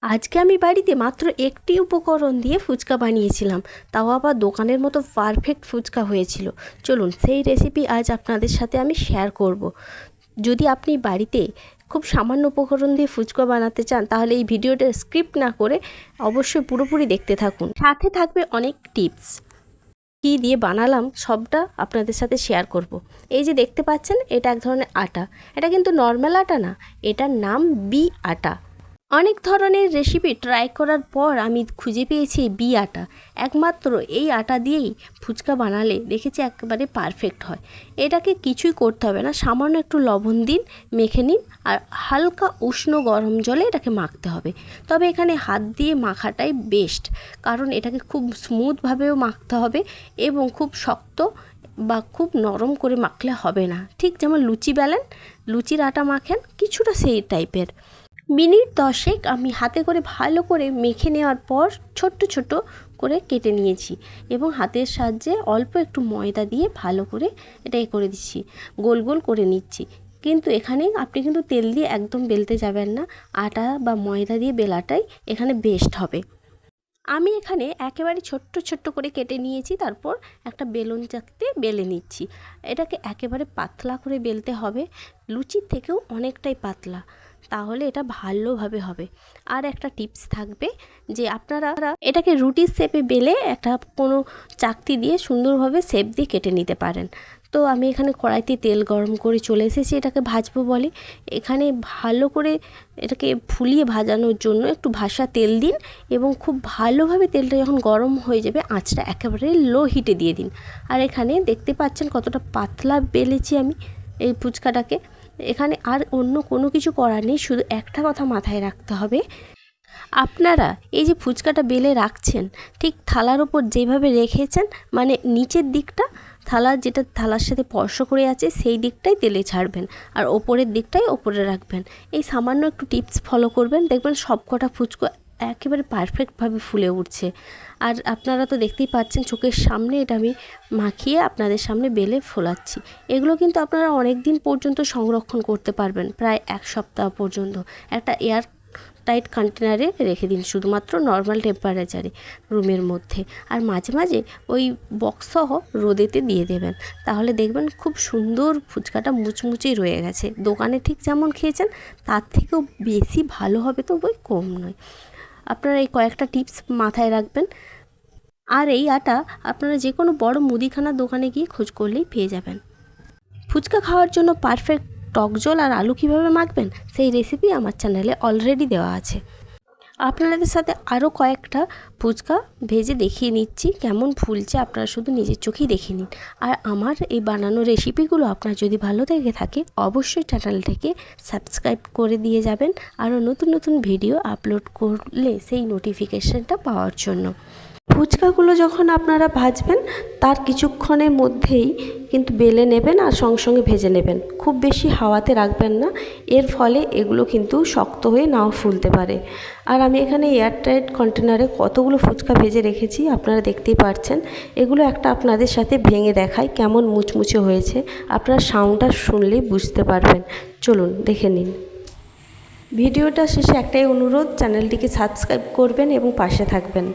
আজকে আমি বাড়িতে মাত্র একটি উপকরণ দিয়ে ফুচকা বানিয়েছিলাম, তাও আবার দোকানের মতো পারফেক্ট ফুচকা হয়েছিল। চলুন সেই রেসিপি আজ আপনাদের সাথে আমি শেয়ার করব। যদি আপনি বাড়িতে খুব সামান্য উপকরণ দিয়ে ফুচকা বানাতে চান, তাহলে এই ভিডিওটা স্কিপ না করে অবশ্যই পুরোপুরি দেখতে থাকুন। সাথে থাকবে অনেক টিপস। কী দিয়ে বানালাম সবটা আপনাদের সাথে শেয়ার করব। এই যে দেখতে পাচ্ছেন, এটা এক ধরনের আটা। এটা কিন্তু নর্মাল আটা না, এটার নাম বি আটা। অনেক ধরনের রেসিপি ট্রাই করার পর আমি খুঁজে পেয়েছি বি আটা। একমাত্র এই আটা দিয়েই ফুচকা বানালে দেখেছি একেবারে পারফেক্ট হয়। এটাকে কিছুই করতে হবে না, সামান্য একটু লবণ দিন, মেখে নিন, আর হালকা উষ্ণ গরম জলে এটাকে মাখতে হবে। তবে এখানে হাত দিয়ে মাখাটাই বেস্ট, কারণ এটাকে খুব স্মুথভাবেও মাখতে হবে এবং খুব শক্ত বা খুব নরম করে মাখলে হবে না। ঠিক যেমন লুচি বেলেন, লুচির আটা মাখেন, কিছুটা সেই টাইপের। মিনিট 10 আমি হাতে করে ভালো করে মেখে নেওয়ার পর ছোট্ট ছোট করে কেটে নিয়েছি এবং হাতের সাহায্যে অল্প একটু ময়দা দিয়ে ভালো করে এটা করে দিচ্ছি, গোল গোল করে নিচ্ছি। কিন্তু এখানে আপনি কিন্তু তেল দিয়ে একদম বেলতে যাবেন না, আটা বা ময়দা দিয়ে বেলাটাই এখানে বেস্ট হবে। আমি এখানে একেবারে ছোট্ট ছোট্ট করে কেটে নিয়েছি, তারপর একটা বেলুন চাকতে বেলে নিচ্ছি। এটাকে একেবারে পাতলা করে বেলতে হবে, লুচির থেকেও অনেকটাই পাতলা, তাহলে এটা ভালোভাবে হবে। আর একটা টিপস থাকবে যে আপনারা এটাকে রুটির শেপে বেলে একটা কোনো চাকতি দিয়ে সুন্দরভাবে শেপ দিয়ে কেটে নিতে পারেন। তো আমি এখানে কড়াইতে তেল গরম করে চলে এসেছি এটাকে ভাজবো বলে। এখানে ভালো করে এটাকে ফুলিয়ে ভাজানোর জন্য একটু ভাসা তেল দিন এবং খুব ভালোভাবে তেলটা যখন গরম হয়ে যাবে আঁচটা একেবারে লো হিটে দিয়ে দিন। আর এখানে দেখতে পাচ্ছেন কতটা পাতলা বেলেছি আমি এই ফুচকাটাকে। এখানে আর অন্য কোনো কিছু করার নেই, শুধু একটা কথা মাথায় রাখতে হবে, আপনারা এই যে ফুচকাটা বেলে রাখছেন ঠিক থালার ওপর যেভাবে রেখেছেন, মানে নিচের দিকটা থালার, যেটা থালার সাথে স্পর্শ করে আছে সেই দিকটাই তেলে ছাড়বেন, আর ওপরের দিকটাই ওপরে রাখবেন। এই সামান্য একটু টিপস ফলো করবেন, দেখবেন সব কটা ফুচকা একেবারে পারফেক্টভাবে ফুলে উঠছে। আর আপনারা তো দেখতেই পাচ্ছেন চোখের সামনে এটা আমি মাখিয়ে আপনাদের সামনে বেলে ফোলাচ্ছি। এগুলো কিন্তু আপনারা অনেক দিন পর্যন্ত সংরক্ষণ করতে পারবেন, প্রায় 1 সপ্তাহ পর্যন্ত। একটা এয়ার টাইট কন্টেনারে রেখে দিন, শুধুমাত্র নর্মাল টেম্পারেচারে রুমের মধ্যে। আর মাঝে মাঝে ওই বক্সসহ রোদেতে দিয়ে দেবেন, তাহলে দেখবেন খুব সুন্দর ফুচকাটা মুচমুচেই রয়ে গেছে। দোকানে ঠিক যেমন খেয়েছেন তার থেকেও বেশি ভালো হবে, তো বই কম নয়। আপনারা এই কয়েকটা টিপস মাথায় রাখবেন। আর এই আটা আপনারা যে কোনো বড় মুদিখানার দোকানে গিয়ে খোঁজ করলেই পেয়ে যাবেন। ফুচকা খাওয়ার জন্য পারফেক্ট টক জল আর আলু কীভাবে মাখবেন সেই রেসিপি আমার চ্যানেলে অলরেডি দেওয়া আছে। আপনাদের সাথে আরও কয়েকটা ফুচকা ভেজে দেখিয়ে নিচ্ছি কেমন ফুলছে, আপনারা শুধু নিজের চোখেই দেখে নিন। আর আমার এই বানানো রেসিপিগুলো আপনার যদি ভালো লেগে থাকে অবশ্যই চ্যানেলটাকে সাবস্ক্রাইব করে দিয়ে যাবেন, আরও নতুন নতুন ভিডিও আপলোড করলে সেই নোটিফিকেশানটা পাওয়ার জন্য। ফুচকাগুলো যখন আপনারা ভাজবেন তার কিছুক্ষণের মধ্যেই কিন্তু বেলে নেবেন আর সঙ্গে সঙ্গে ভেজে নেবেন, খুব বেশি হাওয়াতে রাখবেন না, এর ফলে এগুলো কিন্তু শক্ত হয়ে নাও ফুলতে পারে। আর আমি এখানে এয়ারটাইট কন্টেনারে কতগুলো ফুচকা ভেজে রেখেছি আপনারা দেখতেই পাচ্ছেন। এগুলো একটা আপনাদের সাথে ভেঙে দেখাই কেমন মুচমুচে হয়েছে, আপনারা সাউন্ডটা শুনলেই বুঝতে পারবেন। চলুন দেখে নিন। ভিডিওটা শেষে একটাই অনুরোধ, চ্যানেলটিকে সাবস্ক্রাইব করবেন এবং পাশে থাকবেন।